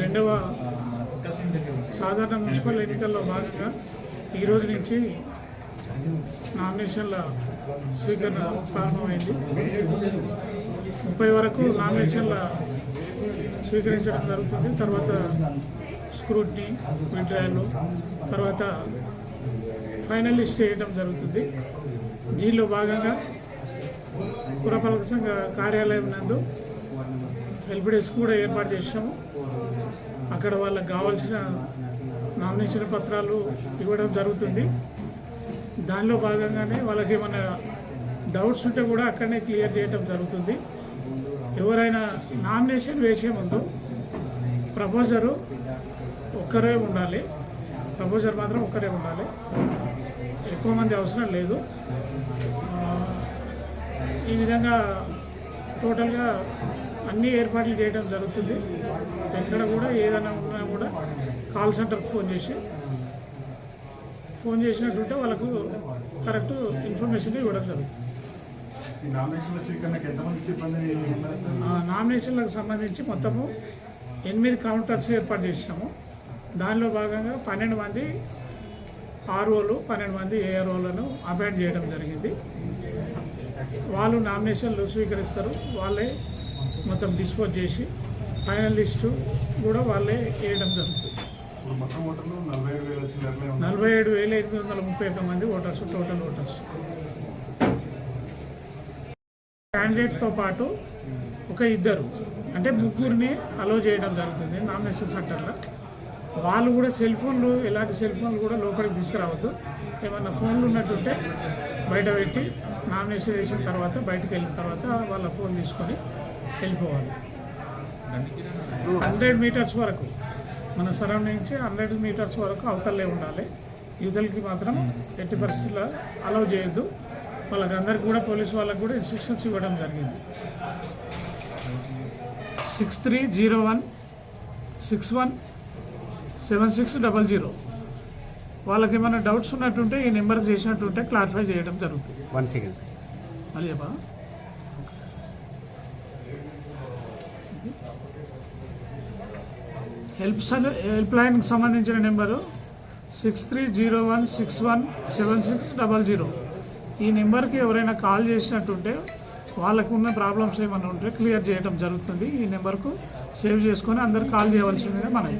రెండవ సాధారణ మున్సిపల్ ఎన్నికల్లో భాగంగా ఈరోజు నుంచి నామినేషన్ల స్వీకరణ ప్రారంభమైంది. 30 వరకు నామినేషన్ల స్వీకరించడం జరుగుతుంది. తర్వాత స్క్రూటినీ, విడ్రాయల్, తర్వాత ఫైనల్ లిస్ట్ వేయడం జరుగుతుంది. దీనిలో భాగంగా పురపాలక సంఘ కార్యాలయం నందు హెల్ప్ డెస్క్ కూడా ఏర్పాటు చేసినాము. అక్కడ వాళ్ళకి కావాల్సిన నామినేషన్ పత్రాలు ఇవ్వడం జరుగుతుంది. దానిలో భాగంగానే వాళ్ళకి ఏమైనా డౌట్స్ ఉంటే కూడా అక్కడనే క్లియర్ చేయడం జరుగుతుంది. ఎవరైనా నామినేషన్ వేసే ముందు ప్రపోజరు ఒక్కరే ఉండాలి. ప్రపోజర్ మాత్రం ఒక్కరే ఉండాలి, ఎక్కువ మంది అవసరం లేదు. ఈ విధంగా టోటల్గా అన్ని ఏర్పాట్లు చేయడం జరుగుతుంది. ఎక్కడ కూడా ఏదైనా ఉన్నా కూడా కాల్ సెంటర్కి ఫోన్ చేసినట్టుంటే వాళ్ళకు కరెక్ట్ ఇన్ఫర్మేషన్ ఇవ్వడం జరుగుతుంది. నామినేషన్లకు సంబంధించి మొత్తము 8 కౌంటర్స్ ఏర్పాటు చేసినాము. దానిలో భాగంగా 12 మంది ఆర్ఓలు, 12 మంది ఏఆర్ఓలను అపాయింట్ చేయడం జరిగింది. వాళ్ళు నామినేషన్లు స్వీకరిస్తారు. వాళ్ళే మొత్తం డిస్పోజ్ చేసి ఫైనల్ లిస్టు కూడా వాళ్ళే వేయడం జరుగుతుంది. 47,831 మంది ఓటర్స్, టోటల్ ఓటర్స్. క్యాండిడేట్తో పాటు ఒక 2 అంటే 3 అలో చేయడం జరుగుతుంది నామినేషన్ సెంటర్లో. వాళ్ళు కూడా సెల్ ఫోన్లు, ఎలాంటి సెల్ ఫోన్లు కూడా లోపలికి తీసుకురావద్దు. ఏమన్నా ఫోన్లు ఉన్నట్టుంటే బయట పెట్టి నామినేషన్ వేసిన తర్వాత బయటకు వెళ్ళిన తర్వాత వాళ్ళ ఫోన్ తీసుకొని వెళ్ళిపోవాలి. 100 మీటర్స్ వరకు మన సరౌండింగ్స్ 100 మీటర్స్ వరకు అవతలే ఉండాలి. యువతలకి మాత్రం ఎట్టి పరిస్థితుల్లో అలౌ చేయొద్దు. వాళ్ళకందరికీ కూడా పోలీసు వాళ్ళకు కూడా ఇన్స్ట్రక్షన్స్ ఇవ్వడం జరిగింది. 6301617600 వాళ్ళకి ఏమైనా డౌట్స్ ఉన్నట్టుంటే ఈ నెంబర్కి చేసినట్టుంటే క్లారిఫై చేయడం జరుగుతుంది. 1 సెకండ్ మళ్ళీ చెప్పా. హెల్ప్ లైన్కి సంబంధించిన నెంబరు 6301617600. ఈ నెంబర్కి ఎవరైనా కాల్ చేసినట్టుంటే వాళ్ళకు ఉన్న ప్రాబ్లమ్స్ ఏమైనా ఉంటే క్లియర్ చేయడం జరుగుతుంది. ఈ నెంబర్కు సేవ్ చేసుకొని అందరు కాల్ చేయవలసిందిగా మనం